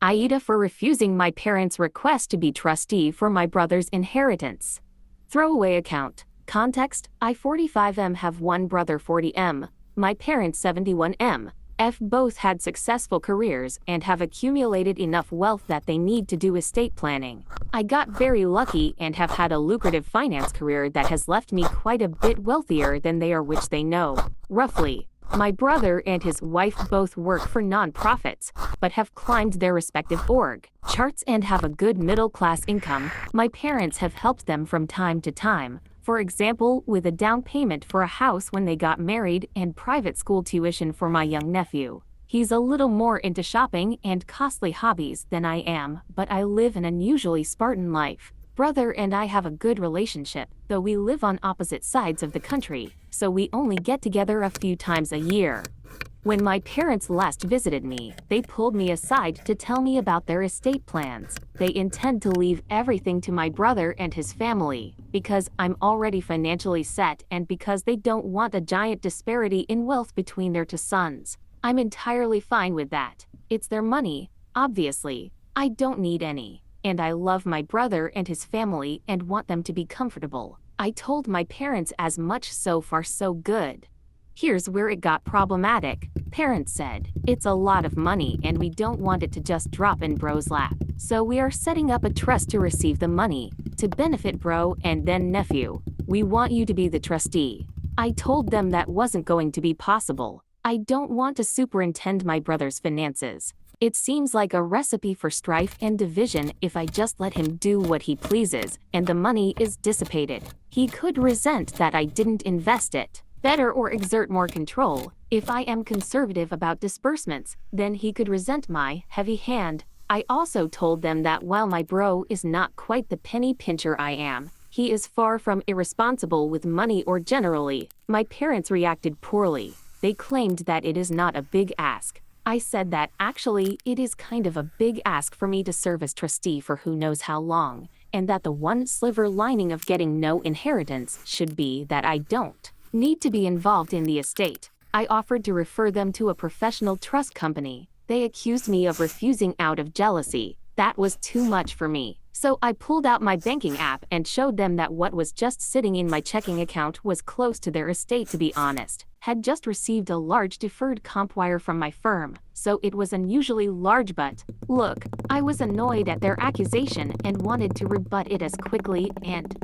AITA for refusing my parents' request to be trustee for my brother's inheritance. Throwaway account. Context: I 45M have one brother 40M, my parents 71M. F both had successful careers and have accumulated enough wealth that they need to do estate planning. I got very lucky and have had a lucrative finance career that has left me quite a bit wealthier than they are, which they know. Roughly. My brother and his wife both work for non-profits, but have climbed their respective org charts and have a good middle-class income. My parents have helped them from time to time, for example with a down payment for a house when they got married and private school tuition for my young nephew. He's a little more into shopping and costly hobbies than I am, but I live an unusually Spartan life. Brother and I have a good relationship, though we live on opposite sides of the country, so we only get together a few times a year. When my parents last visited me, they pulled me aside to tell me about their estate plans. They intend to leave everything to my brother and his family, because I'm already financially set and because they don't want a giant disparity in wealth between their two sons. I'm entirely fine with that. It's their money, obviously. I don't need any. And I love my brother and his family and want them to be comfortable. I told my parents as much. So far so good. Here's where it got problematic. Parents said, it's a lot of money and we don't want it to just drop in bro's lap. So we are setting up a trust to receive the money, to benefit bro and then nephew. We want you to be the trustee. I told them that wasn't going to be possible. I don't want to superintend my brother's finances. It seems like a recipe for strife and division if I just let him do what he pleases and the money is dissipated. He could resent that I didn't invest it better or exert more control. If I am conservative about disbursements, then he could resent my heavy hand. I also told them that while my bro is not quite the penny pincher I am, he is far from irresponsible with money or generally. My parents reacted poorly. They claimed that it is not a big ask. I said that actually it is kind of a big ask for me to serve as trustee for who knows how long, and that the one silver lining of getting no inheritance should be that I don't need to be involved in the estate. I offered to refer them to a professional trust company. They accused me of refusing out of jealousy. That was too much for me. So I pulled out my banking app and showed them that what was just sitting in my checking account was close to their estate. To be honest, had just received a large deferred comp wire from my firm, so it was unusually large. But look, I was annoyed at their accusation and wanted to rebut it as quickly and